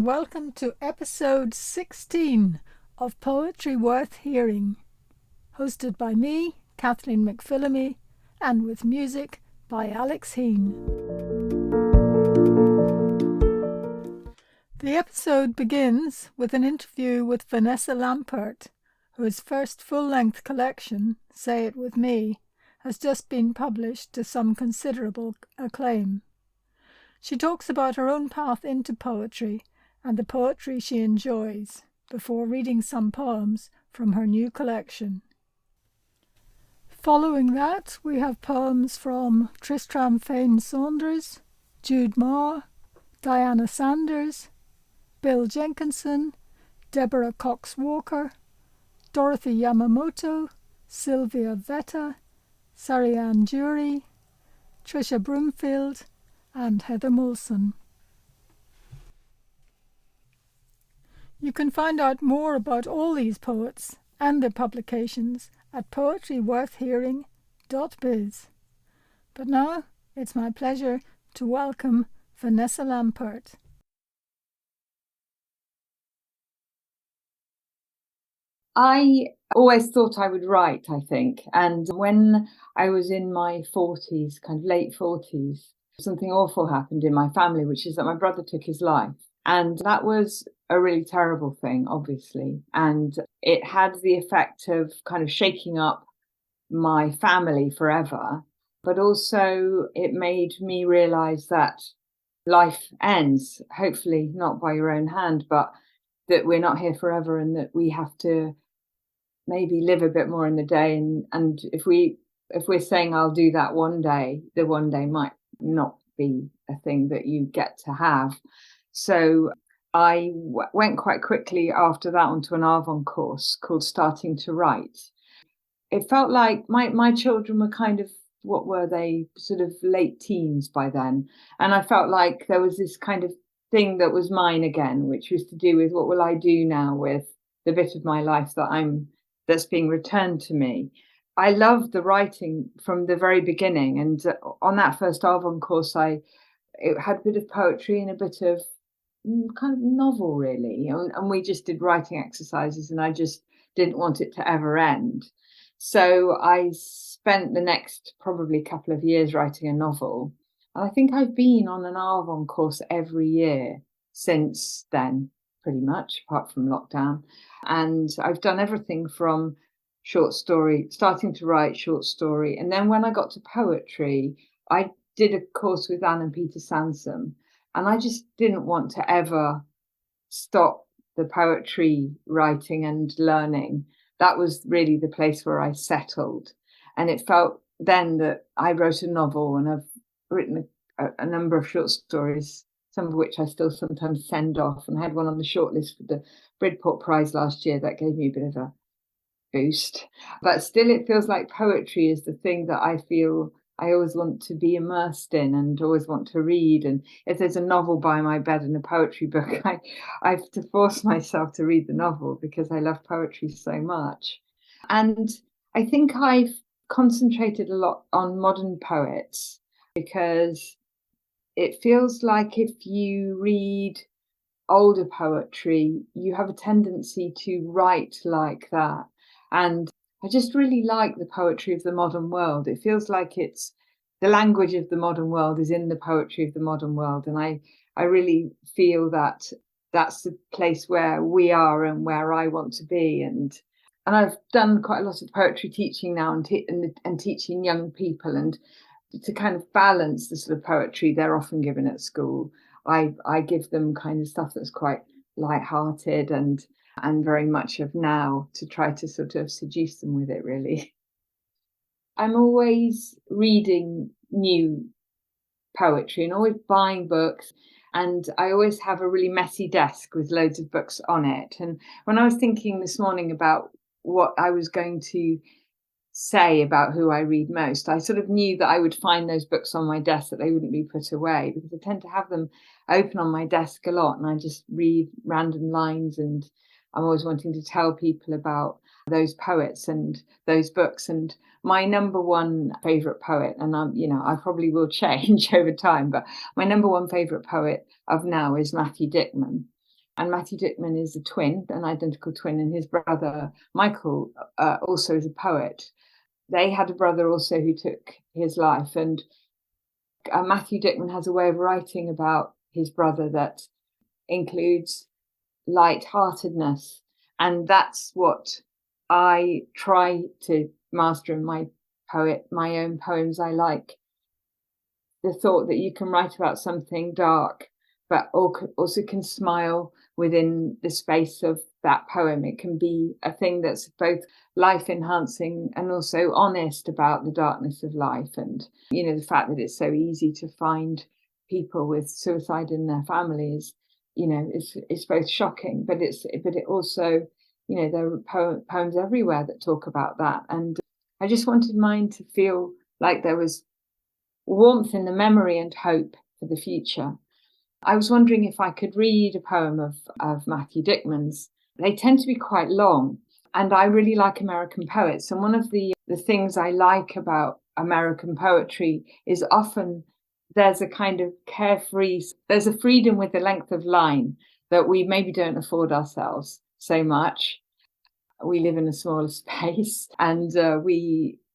welcome to episode 16 of Poetry Worth Hearing, hosted by me, Kathleen McPhillamy, and with music by Alex Heen. The episode begins with an interview with Vanessa Lampert, whose first full-length collection, Say It With Me, has just been published to some considerable acclaim. She talks about her own path into poetry and the poetry she enjoys, before reading some poems from her new collection. Following that, we have poems from Tristram Fane Saunders, Jude Marr, Diana Sanders, Bill Jenkinson, Deborah Cox Walker, Dorothy Yamamoto, Sylvia Vetta, Sarianne Durie, Trish Broomfield, and Heather Moulson. You can find out more about all these poets and their publications at poetryworthhearing.biz. But now it's my pleasure to welcome Vanessa Lampert. I always thought I would write, I think. And when I was in my 40s, kind of late 40s, something awful happened in my family, which is that my brother took his life. And that was a really terrible thing, obviously. And it had the effect of kind of shaking up my family forever. But also it made me realize that life ends, hopefully not by your own hand, but that we're not here forever and that we have to maybe live a bit more in the day. And if we're saying I'll do that one day, the one day might not be a thing that you get to have. So I went quite quickly after that onto an Arvon course called Starting to Write. It felt like my children were kind of, what were they, sort of late teens by then. And I felt like there was this kind of thing that was mine again, which was to do with what will I do now with the bit of my life that's being returned to me. I loved the writing from the very beginning. And on that first Arvon course, it had a bit of poetry and a bit of kind of novel, really. And we just did writing exercises, and I just didn't want it to ever end. So I spent the next probably couple of years writing a novel. And I think I've been on an Arvon course every year since then, pretty much, apart from lockdown. And I've done everything from short story, starting to write short story. And then when I got to poetry, I did a course with Anne and Peter Sansom. And I just didn't want to ever stop the poetry writing and learning. That was really the place where I settled. And it felt then that I wrote a novel, and I've written a number of short stories, some of which I still sometimes send off. And I had one on the shortlist for the Bridport Prize last year. That gave me a bit of a boost. But still, it feels like poetry is the thing that I feel I always want to be immersed in and always want to read. And if there's a novel by my bed and a poetry book, I have to force myself to read the novel because I love poetry so much. And I think I've concentrated a lot on modern poets because it feels like if you read older poetry, you have a tendency to write like that. And I just really like the poetry of the modern world. It feels like it's the language of the modern world is in the poetry of the modern world. And I really feel that that's the place where we are and where I want to be. And I've done quite a lot of poetry teaching now and teaching young people. And to kind of balance the sort of poetry they're often given at school, I give them kind of stuff that's quite lighthearted and very much of now, to try to sort of seduce them with it, really. I'm always reading new poetry and always buying books. And I always have a really messy desk with loads of books on it. And when I was thinking this morning about what I was going to say about who I read most, I sort of knew that I would find those books on my desk, that they wouldn't be put away, because I tend to have them open on my desk a lot. And I just read random lines, and I'm always wanting to tell people about those poets and those books. And my number one favourite poet, and I probably will change over time, but my number one favourite poet of now is Matthew Dickman, And Matthew Dickman is a twin, an identical twin, and his brother, Michael, also is a poet. They had a brother also who took his life. And Matthew Dickman has a way of writing about his brother that includes light-heartedness. And that's what I try to master in my own poems. I like the thought that you can write about something dark, but also can smile within the space of that poem. It can be a thing that's both life enhancing and also honest about the darkness of life. And, the fact that it's so easy to find people with suicide in their families, it's both shocking, but it also, there are poems everywhere that talk about that. And I just wanted mine to feel like there was warmth in the memory and hope for the future. I was wondering if I could read a poem of Matthew Dickman's. They tend to be quite long, and I really like American poets. And one of the things I like about American poetry is often there's a kind of carefree, there's a freedom with the length of line that we maybe don't afford ourselves so much. We live in a smaller space, and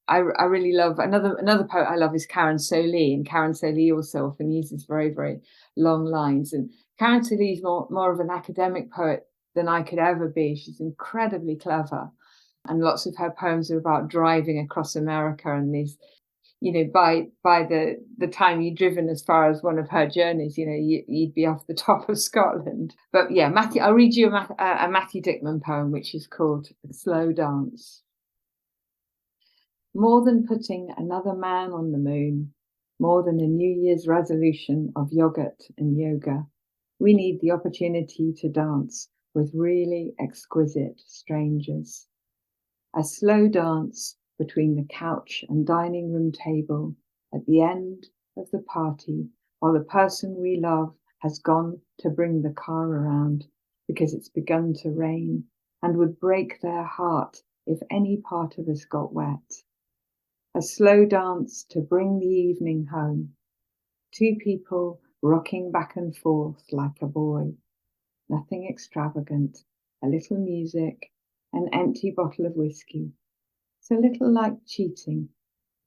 I really love another poet I love is Karen Solie, and Karen Solie also often uses very, very long lines. And Karen Solie is more of an academic poet than I could ever be. She's incredibly clever, and lots of her poems are about driving across America and these, by the time you'd driven as far as one of her journeys, you'd be off the top of Scotland. But yeah, I'll read you a Matthew Dickman poem, which is called Slow Dance. More than putting another man on the moon, more than a New Year's resolution of yogurt and yoga, we need the opportunity to dance with really exquisite strangers. A slow dance between the couch and dining room table at the end of the party, while the person we love has gone to bring the car around because it's begun to rain and would break their heart if any part of us got wet. A slow dance to bring the evening home. Two people rocking back and forth like a boy. Nothing extravagant, a little music, an empty bottle of whiskey. It's a little like cheating,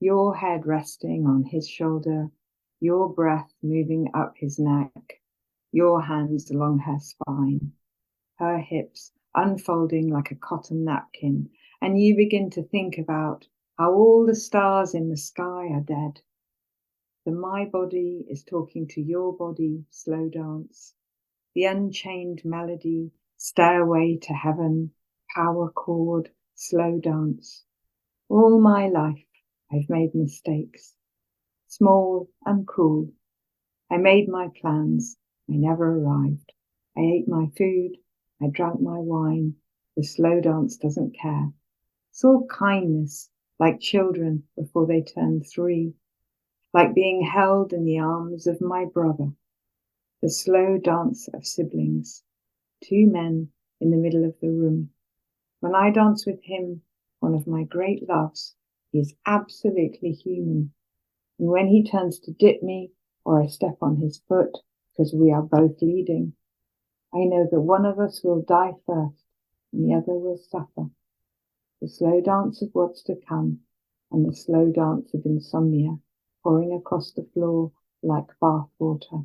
your head resting on his shoulder, your breath moving up his neck, your hands along her spine, her hips unfolding like a cotton napkin, and you begin to think about how all the stars in the sky are dead. The my body is talking to your body, slow dance. The unchained melody, stairway to heaven, power chord, slow dance. All my life I've made mistakes, small and cruel. I made my plans, I never arrived. I ate my food, I drank my wine. The slow dance doesn't care. It's all kindness, like children before they turn 3, like being held in the arms of my brother. The slow dance of siblings, 2 men in the middle of the room. When I dance with him, one of my great loves, he is absolutely human. And when he turns to dip me, or I step on his foot, because we are both leading, I know that one of us will die first, and the other will suffer. The slow dance of what's to come, and the slow dance of insomnia, pouring across the floor like bath water.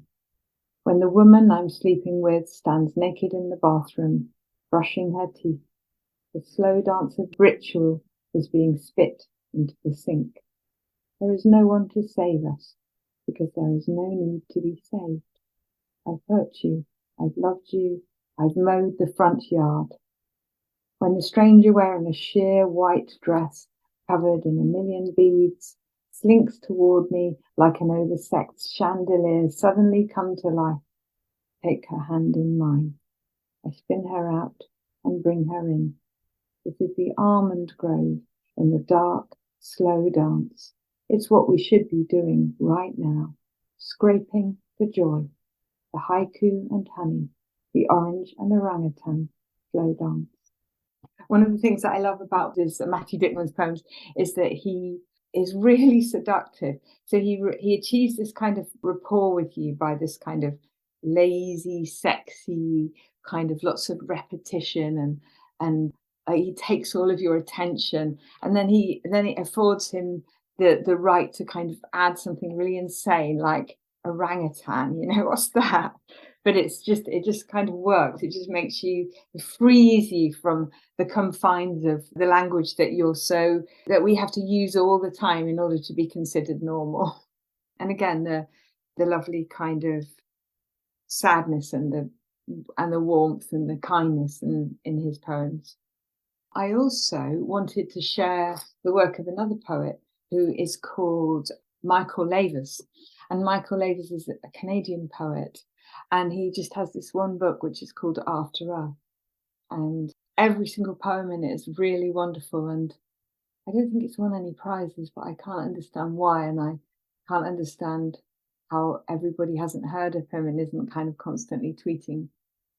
When the woman I'm sleeping with stands naked in the bathroom, brushing her teeth, the slow dance of ritual is being spit into the sink. There is no one to save us, because there is no need to be saved. I've hurt you, I've loved you, I've mowed the front yard. When the stranger wearing a sheer white dress covered in a million beads slinks toward me like an oversexed chandelier suddenly come to life, take her hand in mine. I spin her out and bring her in. This is the almond grove in the dark, slow dance. It's what we should be doing right now, scraping for joy. The haiku and honey, the orange and orangutan, slow dance. One of the things that I love about this Matthew Dickman's poems is that he is really seductive. So he achieves this kind of rapport with you by this kind of lazy, sexy, kind of lots of repetition, and he takes all of your attention, and then it affords him the right to kind of add something really insane like orangutan. What's that? But it just kind of works. It just makes you, frees you from the confines of the language that we have to use all the time in order to be considered normal. And again, the lovely kind of sadness and the warmth and the kindness in his poems. I also wanted to share the work of another poet who is called Michael Lavers. And Michael Lavers is a Canadian poet, and he just has this one book which is called After Earth. And every single poem in it is really wonderful. And I don't think it's won any prizes, but I can't understand why. And I can't understand how everybody hasn't heard of him and isn't kind of constantly tweeting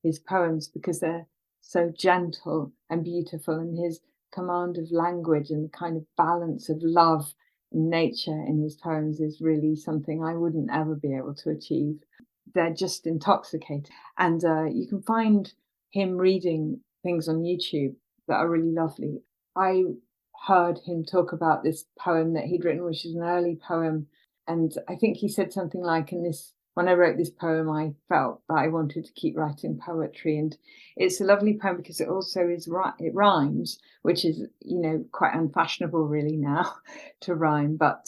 his poems, because they're so gentle and beautiful, and his command of language and the kind of balance of love and nature in his poems is really something I wouldn't ever be able to achieve. They're just intoxicating. And you can find him reading things on YouTube that are really lovely. I heard him talk about this poem that he'd written, which is an early poem. And I think he said something like, when I wrote this poem, I felt that I wanted to keep writing poetry. And it's a lovely poem because it also it rhymes, which is, quite unfashionable really now to rhyme. But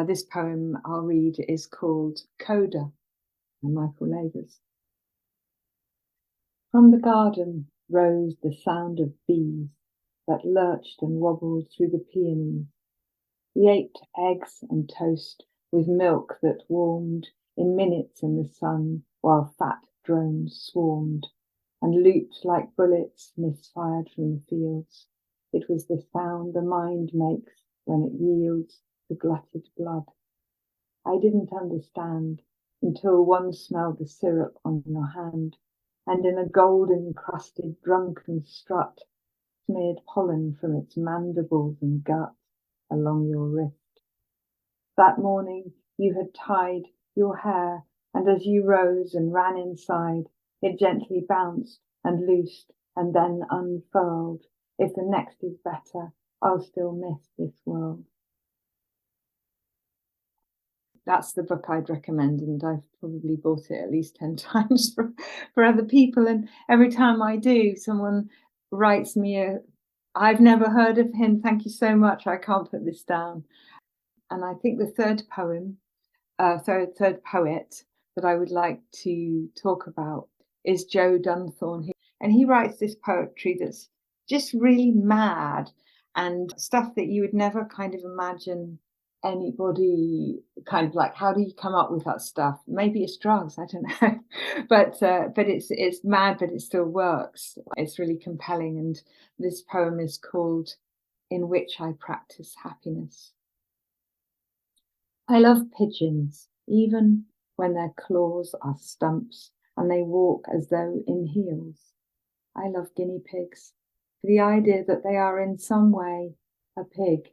this poem I'll read is called Coda by Michael Lavers. From the garden rose the sound of bees that lurched and wobbled through the peonies. We ate eggs and toast with milk that warmed in minutes in the sun, while fat drones swarmed and looped like bullets misfired from the fields. It was the sound the mind makes when it yields to glutted blood. I didn't understand until one smelled the syrup on your hand, and in a gold-encrusted drunken strut smeared pollen from its mandibles and gut along your wrist. That morning you had tied your hair, and as you rose and ran inside, it gently bounced and loosed and then unfurled. If the next is better, I'll still miss this world. That's the book I'd recommend, and I've probably bought it at least 10 times for other people. And every time I do, someone writes me I've never heard of him, thank you so much, I can't put this down. And I think the third poet that I would like to talk about is Joe Dunthorne. And he writes this poetry that's just really mad and stuff that you would never kind of imagine anybody kind of like, how do you come up with that stuff? Maybe it's drugs, I don't know. but it's mad, but it still works. It's really compelling. And this poem is called In Which I Practice Happiness. I love pigeons, even when their claws are stumps and they walk as though in heels. I love guinea pigs for the idea that they are in some way a pig.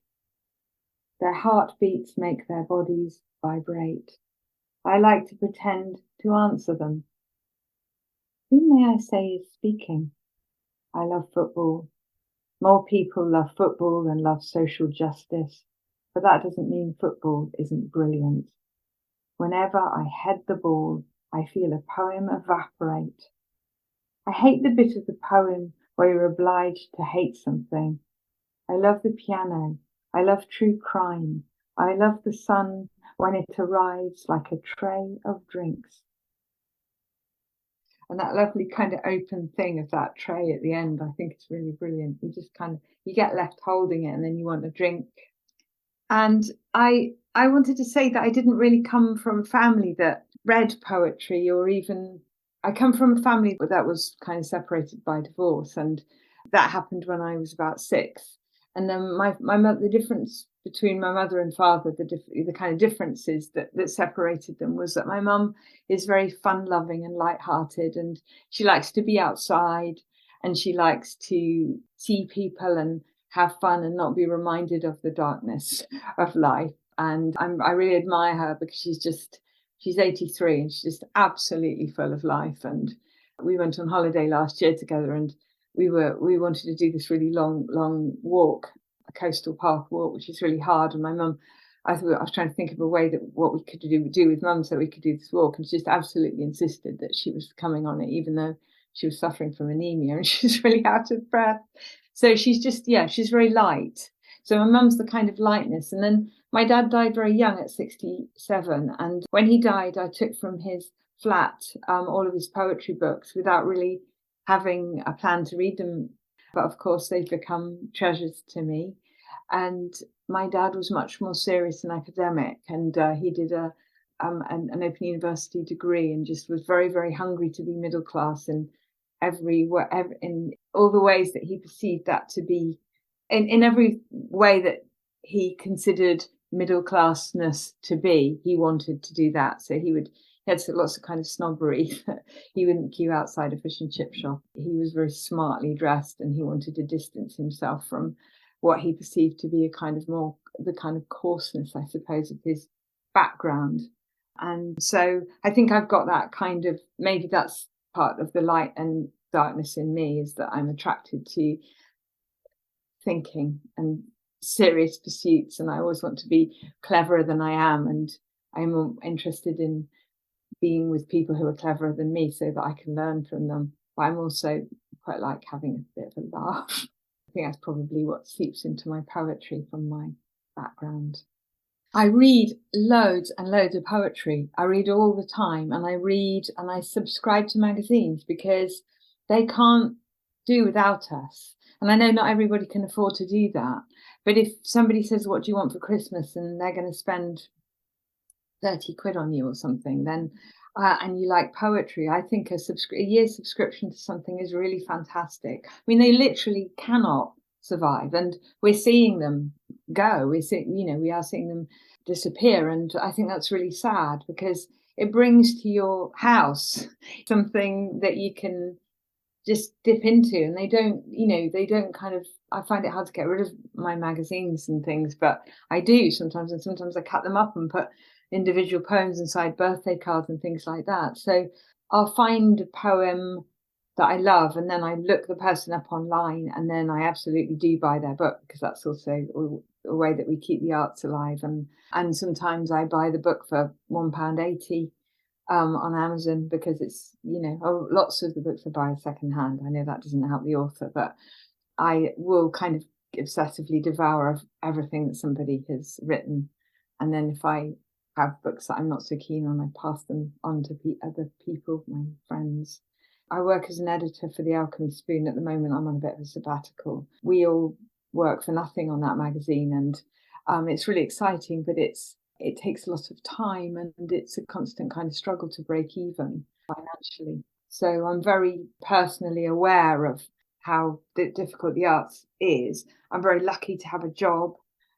Their heartbeats make their bodies vibrate. I like to pretend to answer them. Who may I say is speaking? I love football. More people love football than love social justice, but that doesn't mean football isn't brilliant. Whenever I head the ball, I feel a poem evaporate. I hate the bit of the poem where you're obliged to hate something. I love the piano. I love true crime. I love the sun when it arrives like a tray of drinks. And that lovely kind of open thing of that tray at the end, I think it's really brilliant. You get left holding it and then you want a drink. And I wanted to say that I didn't really come from a family that read poetry, or even, I come from a family that was kind of separated by divorce, and that happened when I was about 6. And then the difference between my mother and father, the kind of differences that separated them was that my mum is very fun-loving and light-hearted, and she likes to be outside, and she likes to see people and have fun and not be reminded of the darkness of life. And I really admire her because she's just She's 83 and she's just absolutely full of life. And we went on holiday last year together, and we wanted to do this really long walk, a coastal path walk, which is really hard. And my mum, I was trying to think of a way that what we could do with mum so we could do this walk, and she just absolutely insisted that she was coming on it, even though she was suffering from anemia and she's really out of breath. So she's just, she's very light. So my mum's the kind of lightness. And then my dad died very young at 67. And when he died, I took from his flat all of his poetry books without really having a plan to read them. But of course, they've become treasures to me. And my dad was much more serious and academic. And he did an Open University degree and just was very, very hungry to be middle class in in all the ways that he perceived that to be, in every way that he considered middle classness to be, he wanted to do that. So he had lots of kind of snobbery. He wouldn't queue outside a fish and chip shop. He was very smartly dressed, and he wanted to distance himself from what he perceived to be a kind of more the kind of coarseness, I suppose, of his background. And so I think I've got that kind of, maybe that's part of the light and darkness in me, is that I'm attracted to thinking and serious pursuits, and I always want to be cleverer than I am, and I'm interested in being with people who are cleverer than me so that I can learn from them. But I'm also quite like having a bit of a laugh. I think that's probably what seeps into my poetry from my background. I read loads and loads of poetry. I read all the time, and I read and I subscribe to magazines because they can't do without us. And I know not everybody can afford to do that. But if somebody says, what do you want for Christmas? And they're going to spend 30 quid on you or something, then and you like poetry, I think a year's subscription to something is really fantastic. I mean, they literally cannot survive, and we're seeing them go. We are seeing them disappear, and I think that's really sad, because it brings to your house something that you can just dip into, and they don't kind of, I find it hard to get rid of my magazines and things, but I do sometimes, and sometimes I cut them up and put individual poems inside birthday cards and things like that. So I'll find a poem that I love, and then I look the person up online, and then I absolutely do buy their book, because that's also a way that we keep the arts alive. And sometimes I buy the book for £1.80 on Amazon, because it's, lots of the books I buy are secondhand. I know that doesn't help the author, but I will kind of obsessively devour everything that somebody has written. And then if I have books that I'm not so keen on, I pass them on to other people, my friends. I work as an editor for the Alchemy Spoon at the moment. I'm on a bit of a sabbatical. We all work for nothing on that magazine, and it's really exciting, but it takes a lot of time, and it's a constant kind of struggle to break even financially. So I'm very personally aware of how difficult the arts is. I'm very lucky to have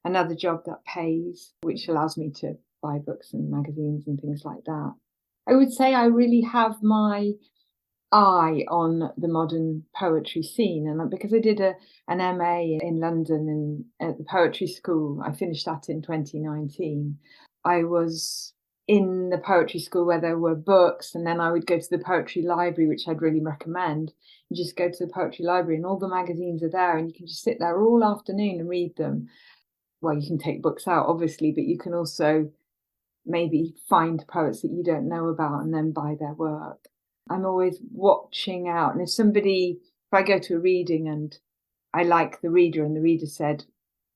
another job that pays, which allows me to buy books and magazines and things like that. I would say I really have my eye on the modern poetry scene, and because I did an MA in London at the poetry school, I finished that in 2019. I was in the poetry school where there were books, and then I would go to the poetry library, which I'd really recommend. You just go to the poetry library and all the magazines are there, and you can just sit there all afternoon and read them. Well, you can take books out, obviously, but you can also maybe find poets that you don't know about and then buy their work. I'm always watching out. And if I go to a reading and I like the reader, and the reader said,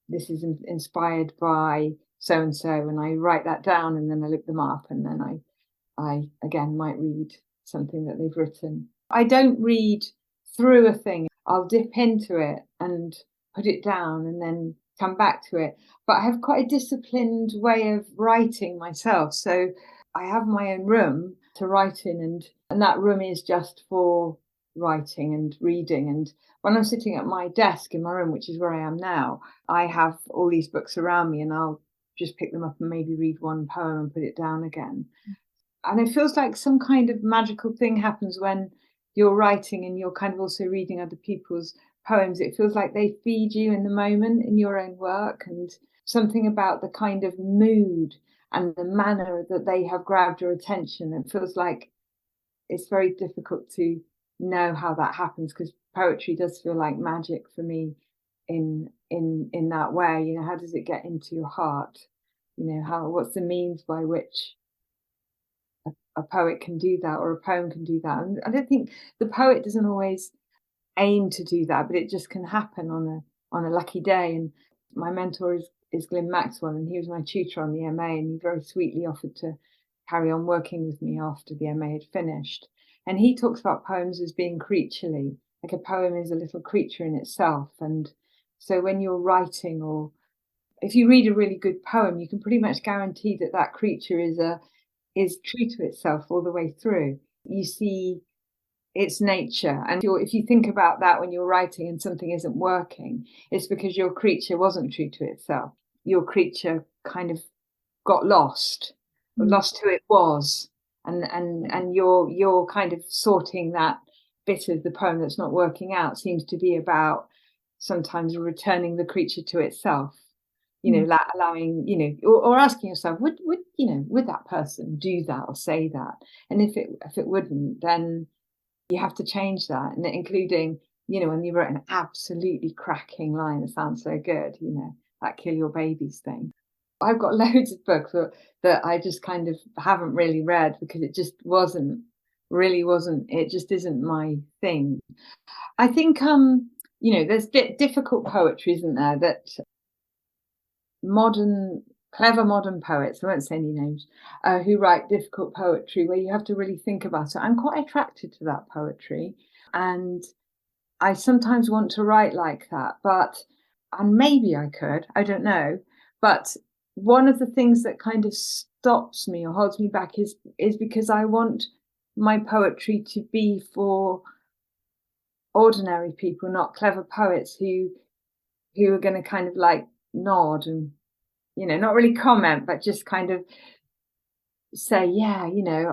this is inspired by so-and-so, and I write that down, and then I look them up, and then I again might read something that they've written. I don't read through a thing. I'll dip into it and put it down and then come back to it. But I have quite a disciplined way of writing myself. So I have my own room to write in, and that room is just for writing and reading. And when I'm sitting at my desk in my room, which is where I am now, I have all these books around me, and I'll just pick them up and maybe read one poem and put it down again. And it feels like some kind of magical thing happens when you're writing and you're kind of also reading other people's poems. It feels like they feed you in the moment in your own work, and something about the kind of mood and the manner that they have grabbed your attention. It feels like it's very difficult to know how that happens, because poetry does feel like magic for me in that way. You know, how does it get into your heart? You know, what's the means by which a poet can do that, or a poem can do that? And I don't think the poet doesn't always aim to do that, but it just can happen on a lucky day. And my mentor is Glyn Maxwell, and he was my tutor on the MA, and he very sweetly offered to carry on working with me after the MA had finished. And he talks about poems as being creaturely, like a poem is a little creature in itself. And so when you're writing, or if you read a really good poem, you can pretty much guarantee that that creature is true to itself all the way through. You see its nature. And if you think about that when you're writing and something isn't working, it's because your creature wasn't true to itself. Your creature kind of got lost who it was. And you're kind of sorting that bit of the poem that's not working out. Seems to be about sometimes returning the creature to itself. You know, allowing, you know, or asking yourself, would that person do that or say that? And if it wouldn't, then you have to change that. And including, you know, when you wrote an absolutely cracking line that sounds so good, you know, that kill your babies thing. I've got loads of books that I just kind of haven't really read because it just it just isn't my thing. I think, you know, there's difficult poetry, isn't there, that clever modern poets, I won't say any names, who write difficult poetry where you have to really think about it. I'm quite attracted to that poetry, and I sometimes want to write like that, and maybe I could, I don't know. But one of the things that kind of stops me or holds me back is because I want my poetry to be for ordinary people, not clever poets who are going to kind of like nod and, you know, not really comment, but just kind of say, yeah, you know,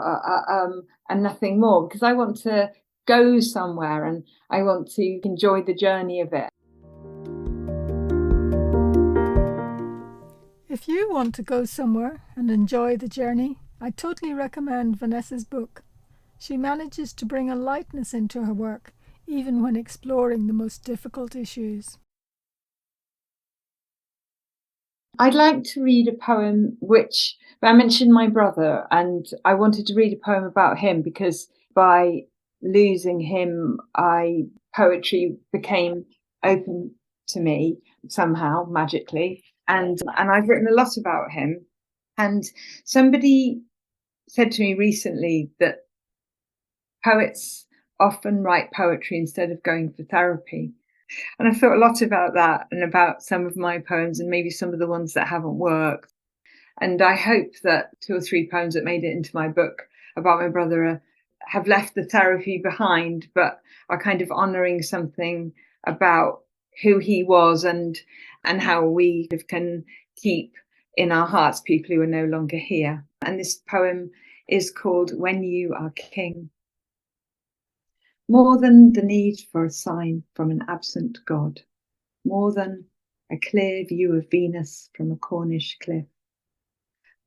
and nothing more, because I want to go somewhere and I want to enjoy the journey of it. If you want to go somewhere and enjoy the journey, I totally recommend Vanessa's book. She manages to bring a lightness into her work, even when exploring the most difficult issues. I'd like to read a poem which I mentioned my brother, and I wanted to read a poem about him because by losing him, poetry became open to me somehow, magically. And I've written a lot about him. And somebody said to me recently that poets often write poetry instead of going for therapy. And I thought a lot about that and about some of my poems and maybe some of the ones that haven't worked. And I hope that 2 or 3 poems that made it into my book about my brother have left the therapy behind, but are kind of honouring something about who he was and how we can keep in our hearts people who are no longer here. And this poem is called When You Are King. More than the need for a sign from an absent god, more than a clear view of Venus from a Cornish cliff,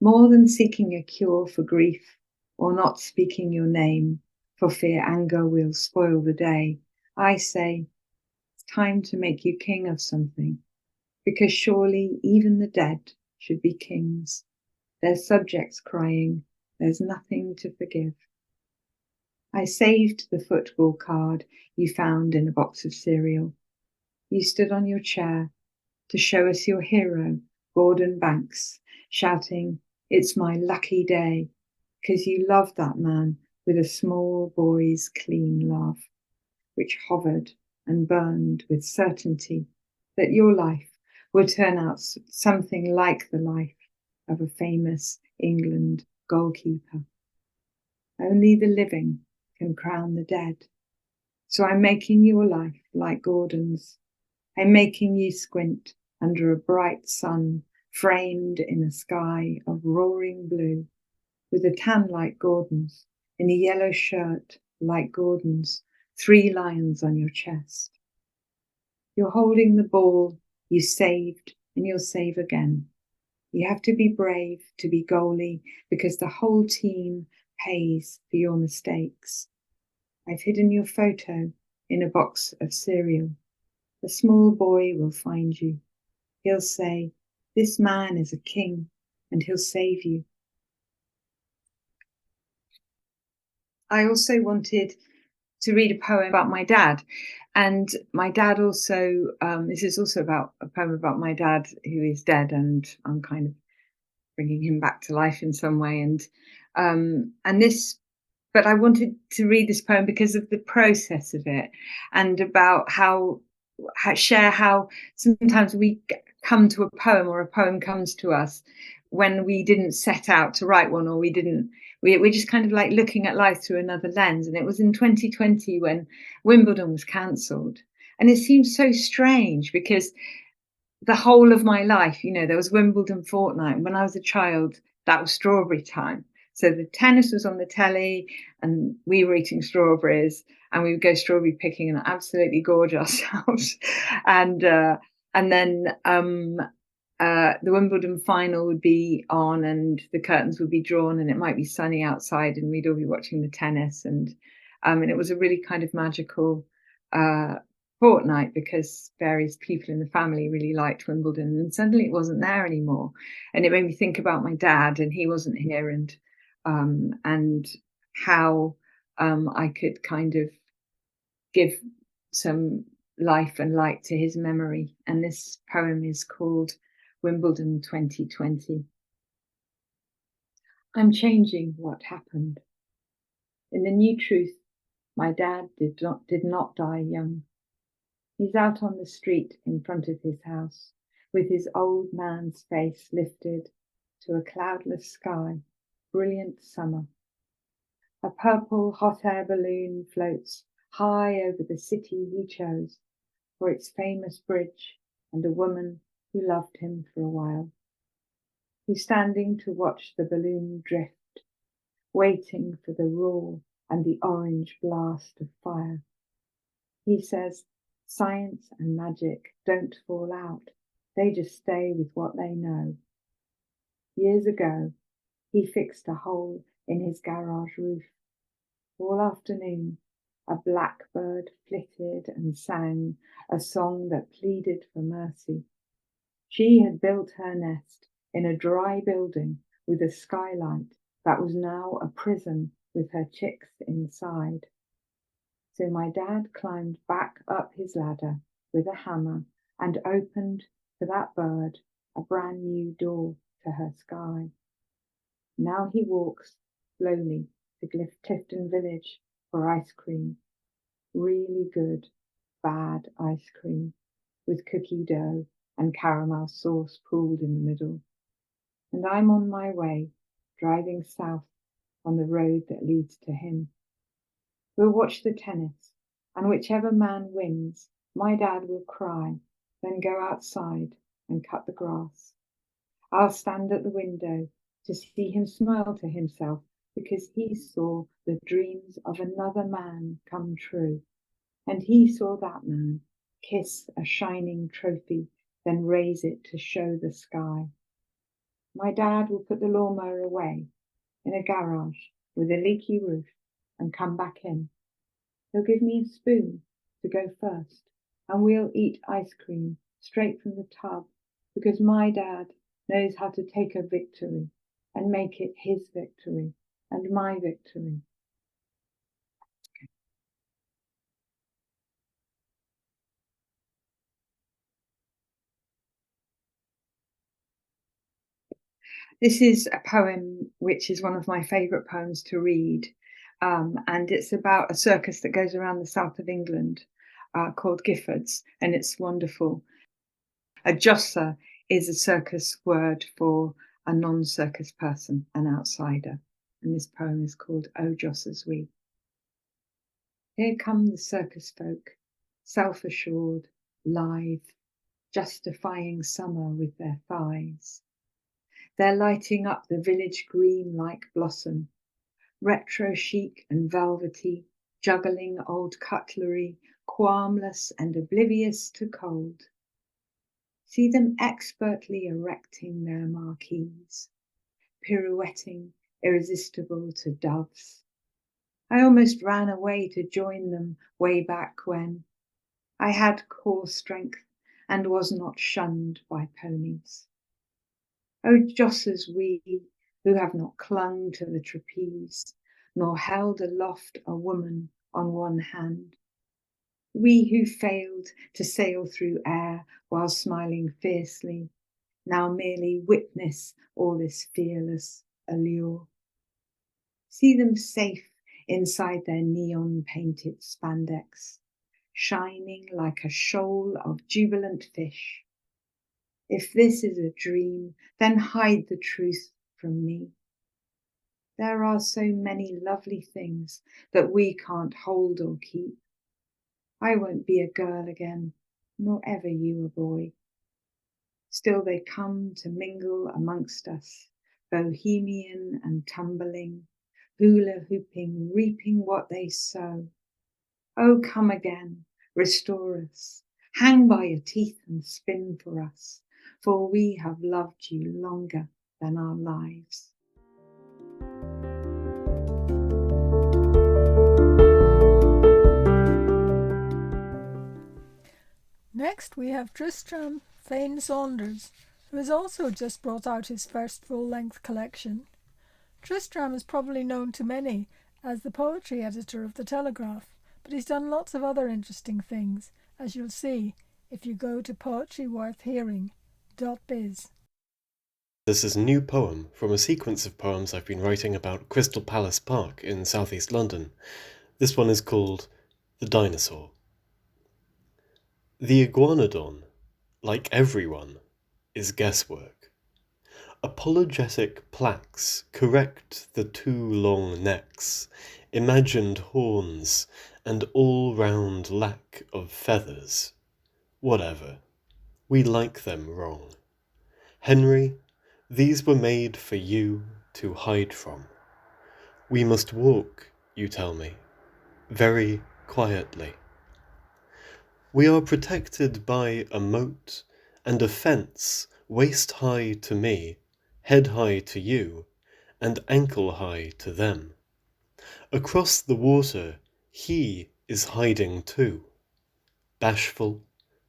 more than seeking a cure for grief or not speaking your name for fear anger will spoil the day, I say it's time to make you king of something, because surely even the dead should be kings, their subjects crying, there's nothing to forgive. I saved the football card you found in a box of cereal. You stood on your chair to show us your hero, Gordon Banks, shouting, it's my lucky day, because you loved that man with a small boy's clean love, which hovered and burned with certainty that your life would turn out something like the life of a famous England goalkeeper. Only the living can crown the dead. So I'm making your life like Gordon's. I'm making you squint under a bright sun framed in a sky of roaring blue, with a tan like Gordon's, in a yellow shirt like Gordon's, 3 lions on your chest. You're holding the ball you saved and you'll save again. You have to be brave to be goalie because the whole team pays for your mistakes. I've hidden your photo in a box of cereal. The small boy will find you. He'll say, "This man is a king," and he'll save you. I also wanted to read a poem about my dad. And my dad also, this is also about a poem about my dad who is dead, and I'm kind of bringing him back to life in some way. But I wanted to read this poem because of the process of it, and about how sometimes we come to a poem, or a poem comes to us when we didn't set out to write one, or we're just kind of like looking at life through another lens. And it was in 2020 when Wimbledon was cancelled. And it seems so strange because the whole of my life, there was Wimbledon fortnight. When I was a child, that was strawberry time. So the tennis was on the telly and we were eating strawberries, and we would go strawberry picking and absolutely gorge ourselves. and then the Wimbledon final would be on and the curtains would be drawn and it might be sunny outside and we'd all be watching the tennis. And it was a really kind of magical fortnight because various people in the family really liked Wimbledon, and suddenly it wasn't there anymore. And it made me think about my dad, and he wasn't here, and how I could kind of give some life and light to his memory. And this poem is called Wimbledon 2020. I'm changing what happened. In the new truth, my dad did not die young. He's out on the street in front of his house, with his old man's face lifted to a cloudless sky, brilliant summer. A purple hot air balloon floats high over the city he chose for its famous bridge and a woman who loved him for a while. He's standing to watch the balloon drift, waiting for the roar and the orange blast of fire. He says, science and magic don't fall out. They just stay with what they know. Years ago, he fixed a hole in his garage roof. All afternoon, a blackbird flitted and sang a song that pleaded for mercy. She had built her nest in a dry building with a skylight that was now a prison with her chicks inside. So my dad climbed back up his ladder with a hammer and opened for that bird a brand new door to her sky. Now he walks slowly to Clifton Village for ice cream. Really good, bad ice cream with cookie dough and caramel sauce pooled in the middle. And I'm on my way, driving south on the road that leads to him. We'll watch the tennis, and whichever man wins, my dad will cry, then go outside and cut the grass. I'll stand at the window to see him smile to himself because he saw the dreams of another man come true. And he saw that man kiss a shining trophy, then raise it to show the sky. My dad will put the lawnmower away in a garage with a leaky roof and come back in. He'll give me a spoon to go first, and we'll eat ice cream straight from the tub because my dad knows how to take a victory and make it his victory and my victory. This is a poem which is one of my favourite poems to read, and it's about a circus that goes around the south of England called Gifford's, and it's wonderful. A josser is a circus word for a non-circus person, an outsider, and this poem is called O Jossers We. Here come the circus folk, self-assured, lithe, justifying summer with their thighs. They're lighting up the village green like blossom, retro chic and velvety, juggling old cutlery, qualmless and oblivious to cold. See them expertly erecting their marquees, pirouetting irresistible to doves. I almost ran away to join them way back when I had core strength and was not shunned by ponies. O jossers we, who have not clung to the trapeze, nor held aloft a woman on one hand. We who failed to sail through air while smiling fiercely, now merely witness all this fearless allure. See them safe inside their neon-painted spandex, shining like a shoal of jubilant fish. If this is a dream, then hide the truth from me. There are so many lovely things that we can't hold or keep. I won't be a girl again, nor ever you a boy. Still they come to mingle amongst us, bohemian and tumbling, hula hooping, reaping what they sow. Oh, come again, restore us, hang by your teeth and spin for us, for we have loved you longer than our lives. Next we have Tristram Fane Saunders, who has also just brought out his first full-length collection. Tristram is probably known to many as the poetry editor of The Telegraph, but he's done lots of other interesting things, as you'll see if you go to poetryworthhearing.biz. This is a new poem from a sequence of poems I've been writing about Crystal Palace Park in southeast London. This one is called The Dinosaur. The iguanodon, like everyone, is guesswork. Apologetic plaques correct the too long necks, imagined horns, and all-round lack of feathers. Whatever. We like them wrong. Henry, these were made for you to hide from. We must walk, you tell me, very quietly. We are protected by a moat and a fence waist-high to me, head-high to you, and ankle-high to them. Across the water he is hiding too, bashful,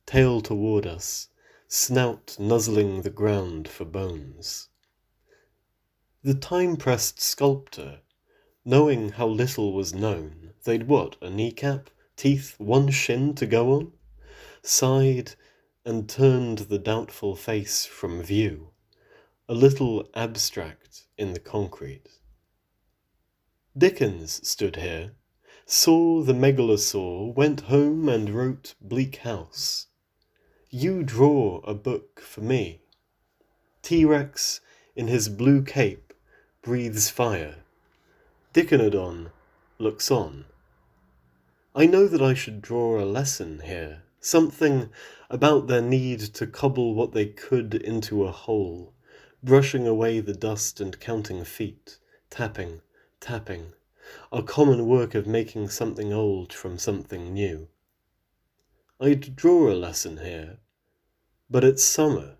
tail toward us, snout nuzzling the ground for bones. The time-pressed sculptor, knowing how little was known, they'd what, a kneecap, teeth, one shin to go on? Sighed and turned the doubtful face from view, a little abstract in the concrete. Dickens stood here, saw the megalosaur, went home and wrote Bleak House. You draw a book for me. T-Rex in his blue cape breathes fire. Dickenodon looks on. I know that I should draw a lesson here, something about their need to cobble what they could into a hole, brushing away the dust and counting feet, tapping, tapping, our common work of making something old from something new. I'd draw a lesson here, but it's summer.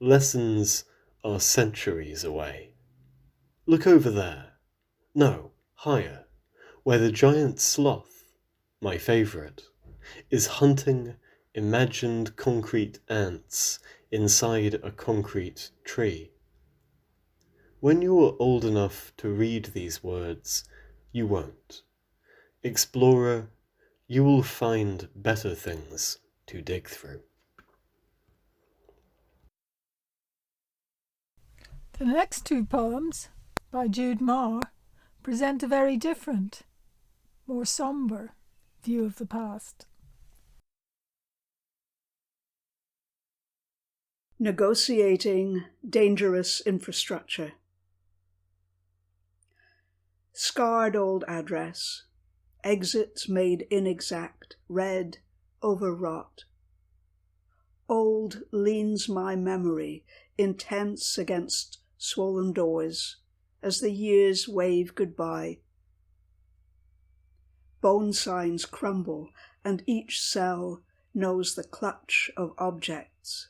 Lessons are centuries away. Look over there. No, higher, where the giant sloth, my favourite, is hunting imagined concrete ants inside a concrete tree. When you're old enough to read these words, you won't. Explorer, you will find better things to dig through. The next two poems, by Jude Marr, present a very different, more sombre view of the past. Negotiating dangerous infrastructure. Scarred old address, exits made inexact, red, overwrought. Old leans my memory, intense against swollen doors, as the years wave goodbye. Bone signs crumble, and each cell knows the clutch of objects,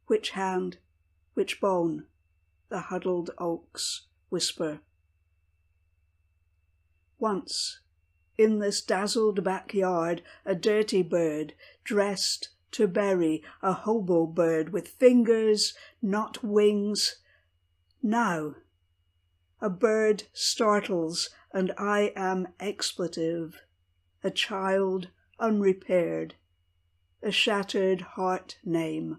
Which hand, which bone, the huddled oaks whisper. Once, in this dazzled backyard, a dirty bird, dressed to bury, a hobo bird with fingers, not wings. Now, a bird startles, and I am expletive, a child unrepaired, a shattered heart name.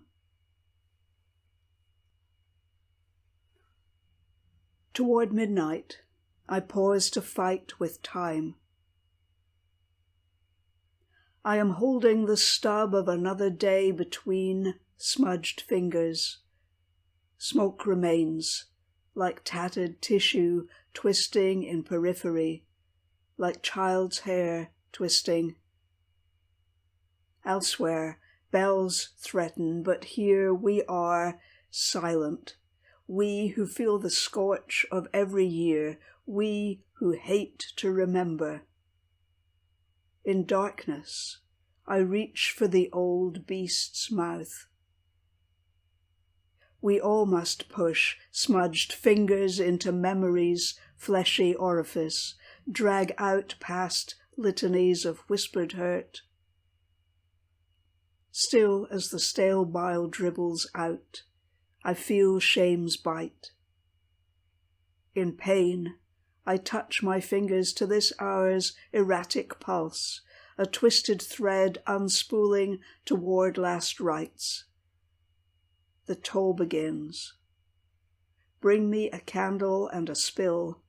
Toward midnight, I pause to fight with time. I am holding the stub of another day between smudged fingers. Smoke remains, like tattered tissue twisting in periphery, like child's hair twisting. Elsewhere, bells threaten, but here we are silent. We who feel the scorch of every year, we who hate to remember. In darkness, I reach for the old beast's mouth. We all must push smudged fingers into memory's fleshy orifice, drag out past litanies of whispered hurt. Still, as the stale bile dribbles out, I feel shame's bite. In pain, I touch my fingers to this hour's erratic pulse, a twisted thread unspooling toward last rites. The toll begins. Bring me a candle and a spill,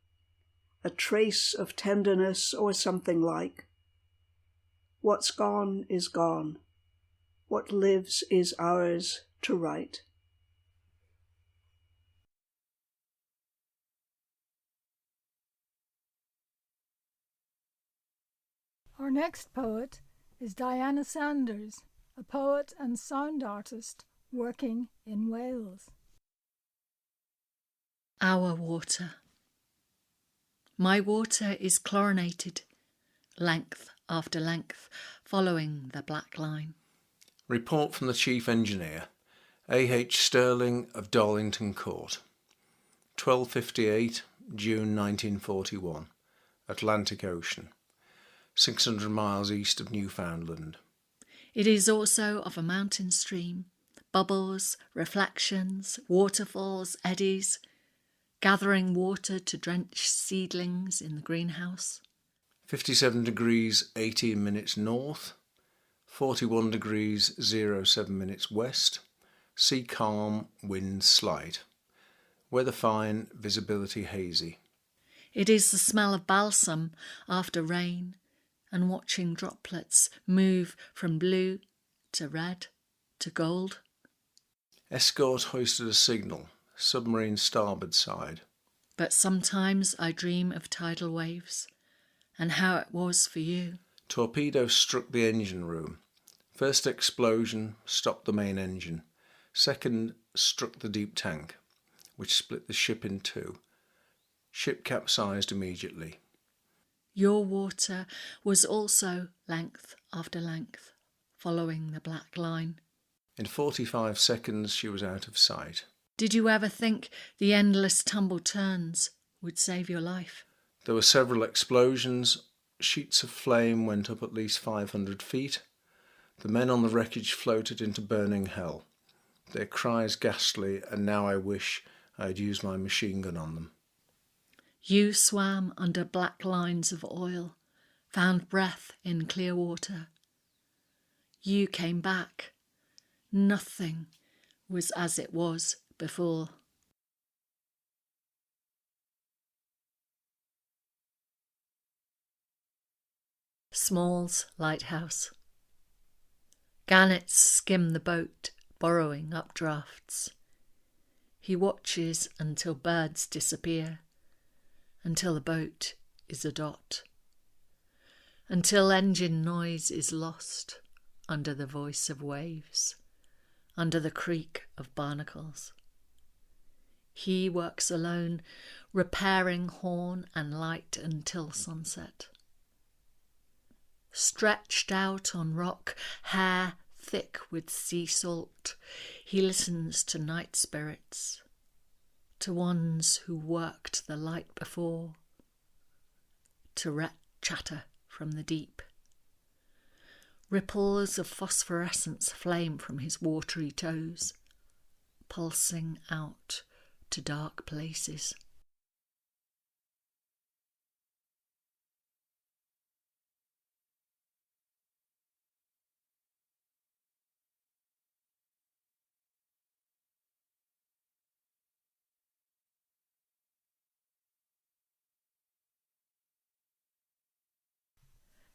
a trace of tenderness or something like. What's gone is gone. What lives is ours to write. Our next poet is Diana Saunders, a poet and sound artist working in Wales. Our water. My water is chlorinated, length after length, following the black line. Report from the Chief Engineer, A.H. Sterling of Darlington Court. 12:58, June 1941, Atlantic Ocean, 600 miles east of Newfoundland. It is also of a mountain stream, bubbles, reflections, waterfalls, eddies, gathering water to drench seedlings in the greenhouse. 57 degrees 18 minutes north, 41 degrees 07 minutes west, sea calm, wind slight. Weather fine, visibility hazy. It is the smell of balsam after rain and watching droplets move from blue to red to gold. Escort hoisted a signal, submarine starboard side. But sometimes I dream of tidal waves and how it was for you. Torpedo struck the engine room. First explosion stopped the main engine. Second struck the deep tank, which split the ship in two. Ship capsized immediately. Your water was also length after length, following the black line. In 45 seconds she was out of sight. Did you ever think the endless tumble turns would save your life? There were several explosions. Sheets of flame went up at least 500 feet. The men on the wreckage floated into burning hell. Their cries ghastly, and now I wish I had used my machine gun on them. You swam under black lines of oil, found breath in clear water. You came back. Nothing was as it was before. Small's Lighthouse. Gannets skim the boat, borrowing updrafts. He watches until birds disappear, until the boat is a dot, until engine noise is lost under the voice of waves, under the creak of barnacles. He works alone, repairing horn and light until sunset. Stretched out on rock, hair thick with sea salt, he listens to night spirits, to ones who worked the light before, to chatter from the deep. Ripples of phosphorescence flame from his watery toes, pulsing out to dark places.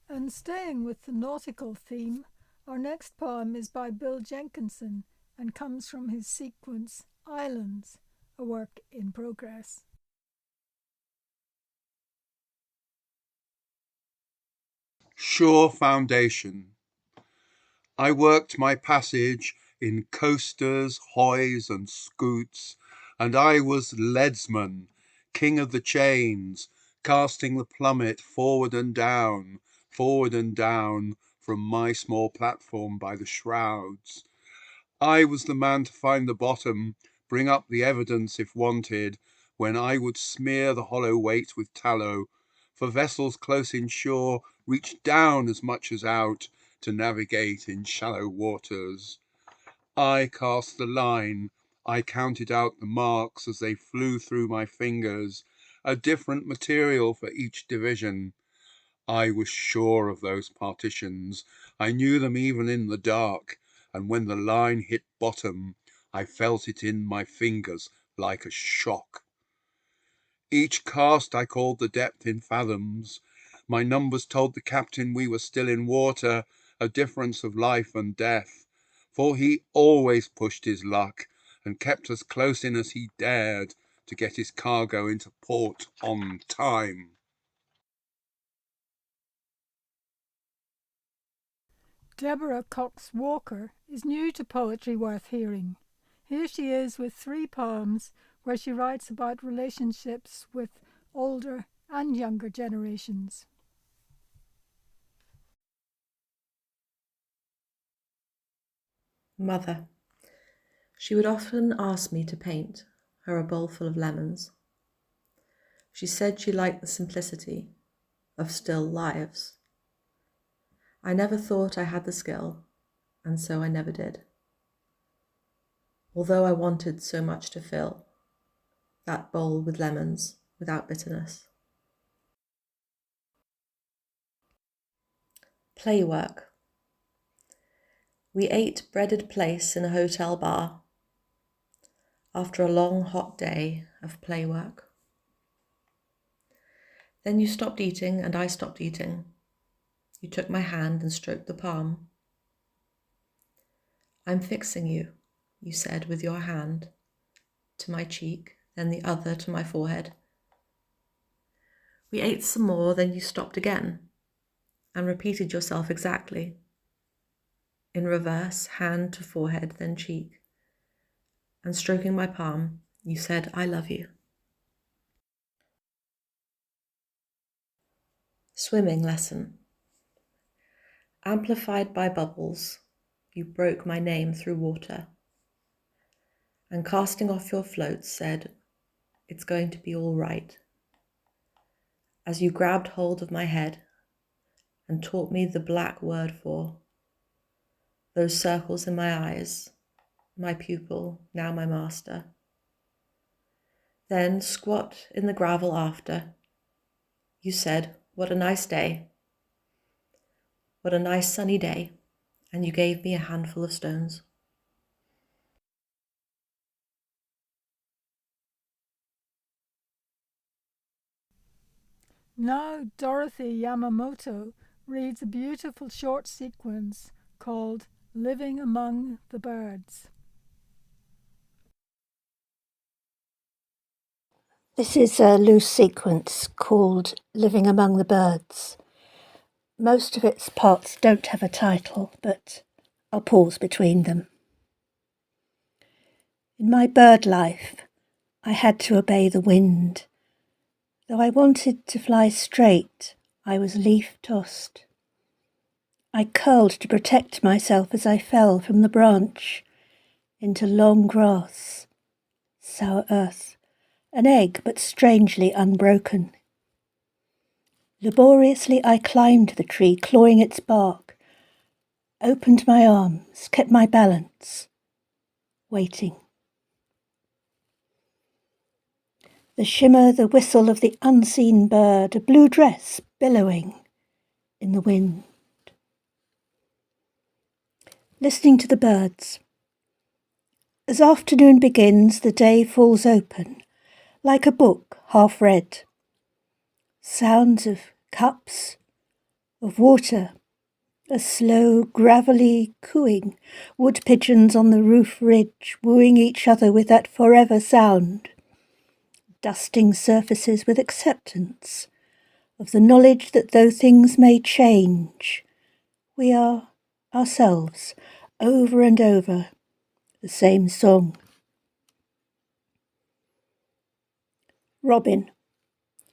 And staying with the nautical theme, our next poem is by Bill Jenkinson and comes from his sequence Islands, a work in progress. Shore foundation. I worked my passage in coasters, hoys and scoots, and I was leadsman, king of the chains, casting the plummet forward and down from my small platform by the shrouds. I was the man to find the bottom, bring up the evidence if wanted, when I would smear the hollow weight with tallow, for vessels close inshore reach down as much as out to navigate in shallow waters. I cast the line, I counted out the marks as they flew through my fingers, a different material for each division. I was sure of those partitions, I knew them even in the dark, and when the line hit bottom, I felt it in my fingers like a shock. Each cast I called the depth in fathoms. My numbers told the captain we were still in water, a difference of life and death, for he always pushed his luck and kept as close in as he dared to get his cargo into port on time. Deborah Cox Walker is new to poetry worth hearing. Here she is with 3 poems where she writes about relationships with older and younger generations. Mother. She would often ask me to paint her a bowl full of lemons. She said she liked the simplicity of still lives. I never thought I had the skill, and so I never did. Although I wanted so much to fill that bowl with lemons without bitterness. Playwork. We ate breaded plaice in a hotel bar after a long hot day of playwork. Then you stopped eating and I stopped eating. You took my hand and stroked the palm. I'm fixing you, you said with your hand to my cheek, then the other to my forehead. We ate some more, then you stopped again and repeated yourself exactly. In reverse, hand to forehead, then cheek. And stroking my palm, you said, I love you. Swimming lesson. Amplified by bubbles, you broke my name through water, and casting off your floats said, it's going to be all right, as you grabbed hold of my head and taught me the black word for those circles in my eyes, my pupil, now my master. Then, squat in the gravel after, you said, what a nice day. What a nice sunny day, and you gave me a handful of stones. Now Dorothy Yamamoto reads a beautiful short sequence called Living Among the Birds. This is a loose sequence called Living Among the Birds. Most of its parts don't have a title, but I'll pause between them. In my bird life, I had to obey the wind. Though I wanted to fly straight, I was leaf-tossed. I curled to protect myself as I fell from the branch into long grass, sour earth, an egg but strangely unbroken. Laboriously I climbed the tree, clawing its bark, opened my arms, kept my balance, waiting. The shimmer, the whistle of the unseen bird, a blue dress billowing in the wind. Listening to the birds. As afternoon begins, the day falls open, like a book half read. Sounds of cups, of water, a slow, gravelly cooing, wood pigeons on the roof ridge wooing each other with that forever sound, dusting surfaces with acceptance of the knowledge that though things may change, we are ourselves, over and over, the same song. Robin,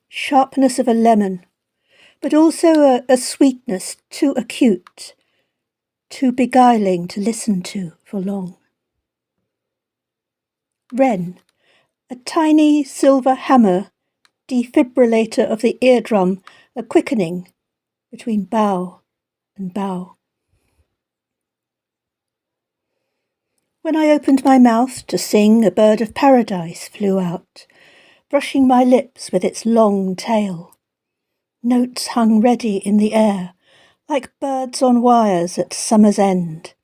sharpness of a lemon, but also a sweetness too acute, too beguiling to listen to for long. Wren, a tiny silver hammer, defibrillator of the eardrum, a quickening between bough and bough. When I opened my mouth to sing, a bird of paradise flew out, brushing my lips with its long tail. Notes hung ready in the air, like birds on wires at summer's end.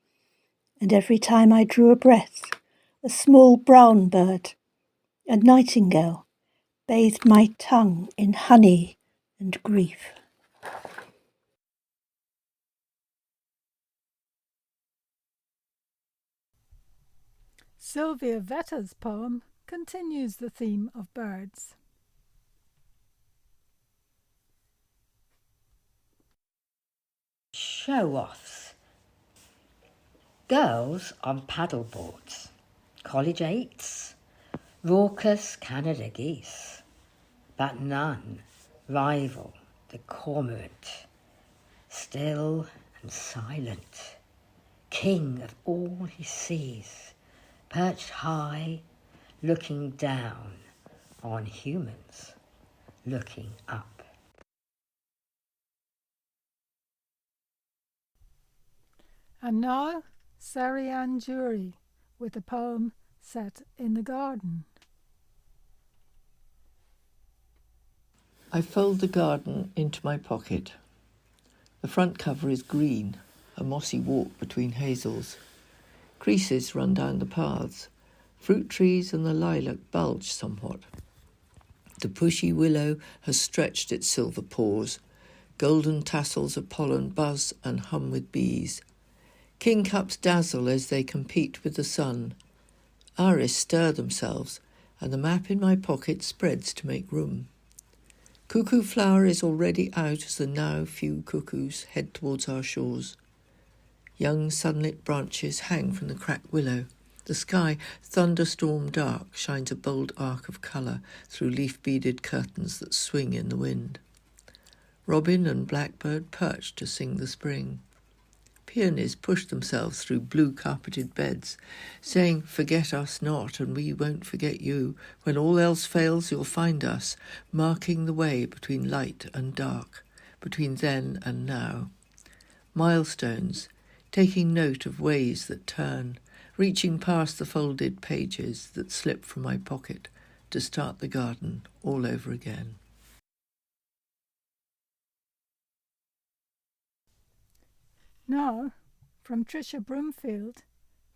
And every time I drew a breath, a small brown bird, a nightingale, bathed my tongue in honey and grief. Sylvia Vetta's poem continues the theme of birds. Show-offs. Girls on paddleboards, college eights, raucous Canada geese, but none rival the cormorant, still and silent, king of all he sees, perched high, looking down on humans, looking up. And now, Sarianne Durie with a poem set in the garden. I fold the garden into my pocket. The front cover is green, a mossy walk between hazels. Creases run down the paths. Fruit trees and the lilac bulge somewhat. The pushy willow has stretched its silver paws. Golden tassels of pollen buzz and hum with bees. Kingcups dazzle as they compete with the sun. Iris stir themselves, and the map in my pocket spreads to make room. Cuckoo flower is already out as the now few cuckoos head towards our shores. Young sunlit branches hang from the cracked willow. The sky, thunderstorm dark, shines a bold arc of colour through leaf-beaded curtains that swing in the wind. Robin and blackbird perch to sing the spring. Peonies push themselves through blue-carpeted beds, saying, "Forget us not, and we won't forget you. When all else fails, you'll find us, marking the way between light and dark, between then and now. Milestones, taking note of ways that turn, reaching past the folded pages that slip from my pocket to start the garden all over again." Now, from Trisha Broomfield,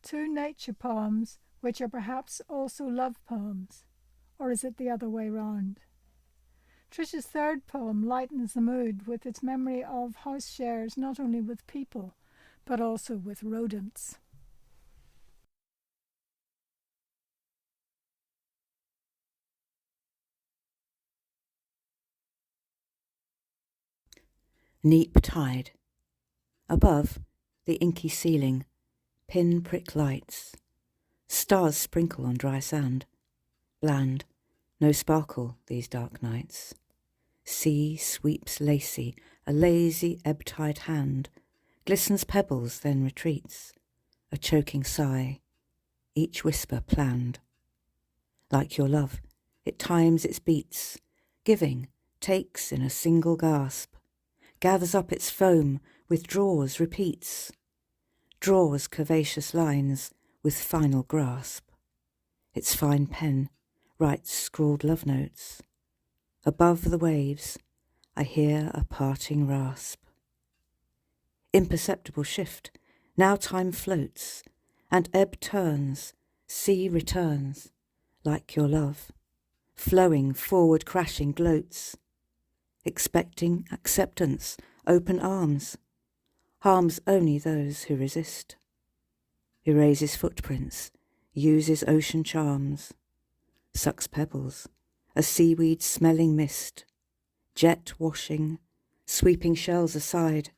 2 nature poems which are perhaps also love poems. Or is it the other way round? Trisha's 3rd poem lightens the mood with its memory of house shares not only with people, but also with rodents. Neap tide. Above, the inky ceiling, pin-prick lights. Stars sprinkle on dry sand. Bland, no sparkle these dark nights. Sea sweeps lacy, a lazy ebb-tide hand, glistens pebbles, then retreats, a choking sigh, each whisper planned. Like your love, it times its beats, giving, takes in a single gasp, gathers up its foam, withdraws, repeats, draws curvaceous lines with final grasp. Its fine pen writes scrawled love notes. Above the waves, I hear a parting rasp. Imperceptible shift, now time floats, and ebb turns, sea returns, like your love, flowing, forward crashing gloats, expecting acceptance, open arms, harms only those who resist, erases footprints, uses ocean charms, sucks pebbles, a seaweed smelling mist, jet washing, sweeping shells aside,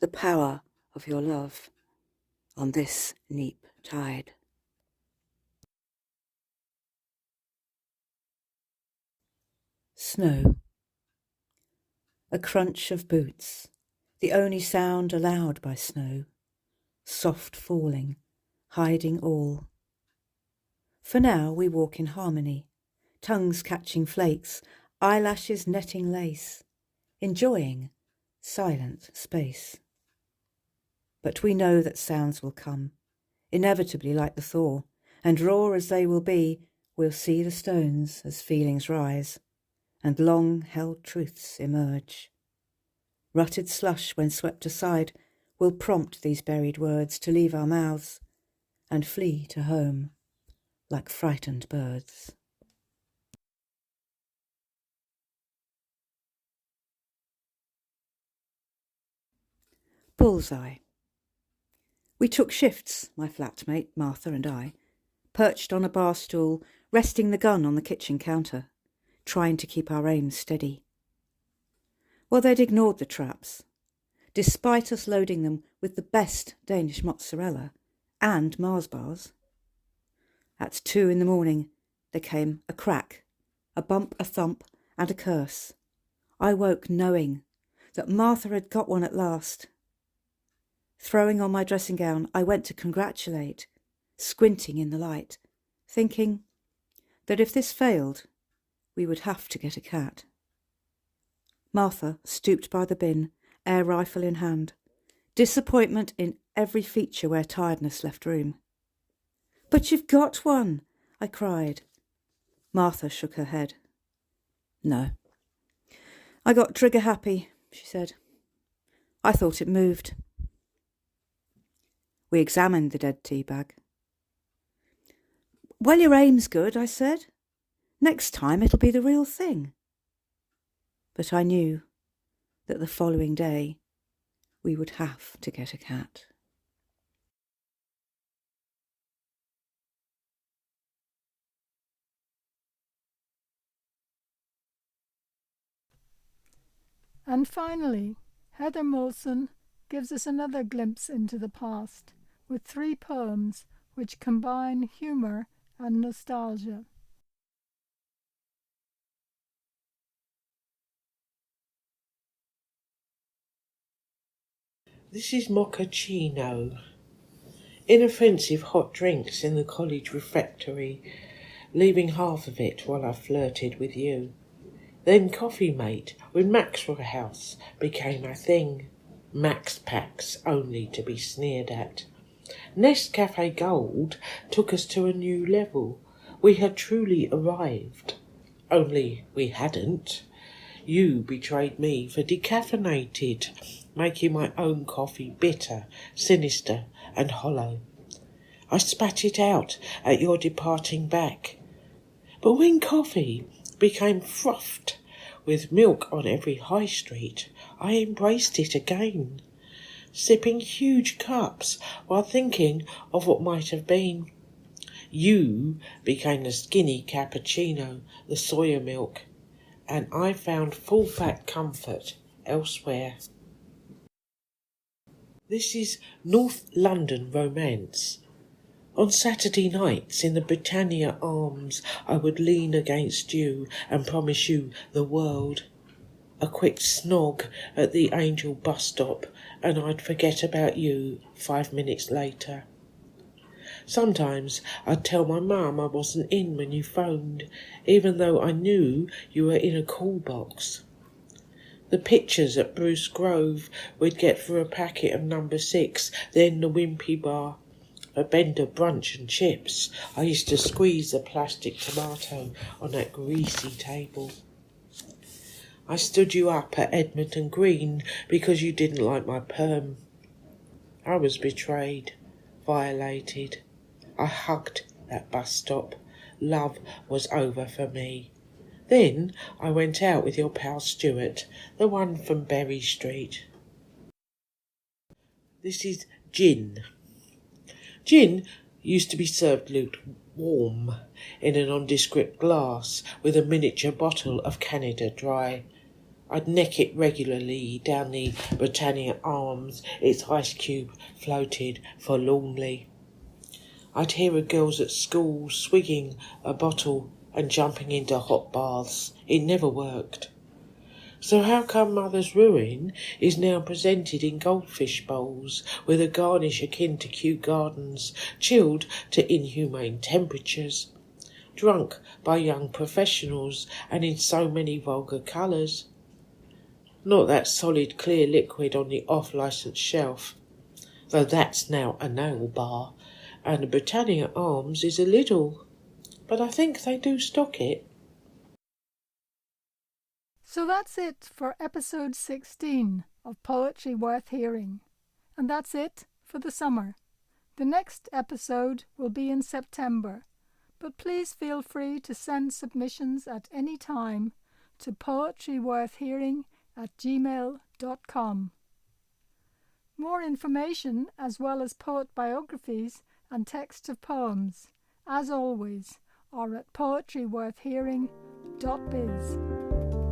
the power of your love on this neap tide. Snow. A crunch of boots, the only sound allowed by snow, soft falling, hiding all. For now we walk in harmony, tongues catching flakes, eyelashes netting lace, enjoying silent space. But we know that sounds will come, inevitably like the thaw, and raw as they will be, we'll see the stones as feelings rise, and long-held truths emerge. Rutted slush, when swept aside, will prompt these buried words to leave our mouths and flee to home like frightened birds. Bullseye. We took shifts, my flatmate, Martha and I, perched on a bar stool, resting the gun on the kitchen counter, trying to keep our aim steady. Well, they'd ignored the traps, despite us loading them with the best Danish mozzarella and Mars bars. At 2 a.m, there came a crack, a bump, a thump, and a curse. I woke knowing that Martha had got one at last. Throwing on my dressing gown, I went to congratulate, squinting in the light, thinking that if this failed, we would have to get a cat. Martha stooped by the bin, air rifle in hand, disappointment in every feature where tiredness left room. "But you've got one," I cried. Martha shook her head. "No. I got trigger happy," she said. "I thought it moved." We examined the dead tea bag. "Well, your aim's good," I said. "Next time it'll be the real thing." But I knew that the following day we would have to get a cat. And finally, Heather Moulson gives us another glimpse into the past, with 3 poems which combine humour and nostalgia. This is mochaccino. Inoffensive hot drinks in the college refectory, leaving half of it while I flirted with you. Then Coffee Mate with Maxwell House became a thing. Max Packs only to be sneered at. Nescafe Gold took us to a new level. We had truly arrived. Only we hadn't. You betrayed me for decaffeinated, making my own coffee bitter, sinister and hollow. I spat it out at your departing back. But when coffee became frothed with milk on every high street, I embraced it again, sipping huge cups while thinking of what might have been. You became the skinny cappuccino, the soya milk, and I found full-fat comfort elsewhere. This is North London romance. On Saturday nights in the Britannia Arms, I would lean against you and promise you the world. A quick snog at the Angel bus stop and I'd forget about you 5 minutes later. Sometimes I'd tell my mum I wasn't in when you phoned, even though I knew you were in a call box. The pictures at Bruce Grove we'd get for a packet of number 6, then the Wimpy Bar. A bender brunch and chips. I used to squeeze a plastic tomato on that greasy table. I stood you up at Edmonton Green because you didn't like my perm. I was betrayed, violated. I hugged that bus stop. Love was over for me. Then I went out with your pal Stuart, the one from Berry Street. This is gin. Gin used to be served lukewarm in a nondescript glass with a miniature bottle of Canada Dry. I'd neck it regularly down the Britannia Arms, its ice cube floated forlornly. I'd hear of girls at school swigging a bottle and jumping into hot baths. It never worked. So how come Mother's Ruin is now presented in goldfish bowls with a garnish akin to Kew Gardens, chilled to inhumane temperatures, drunk by young professionals and in so many vulgar colours? Not that solid clear liquid on the off-licence shelf, though that's now a nail bar, and the Britannia Arms is a Lidl, but I think they do stock it. So that's it for episode 16 of Poetry Worth Hearing. And that's it for the summer. The next episode will be in September, but please feel free to send submissions at any time to poetryworthhearing@gmail.com. More information, as well as poet biographies and texts of poems, as always, are at poetryworthhearing.biz.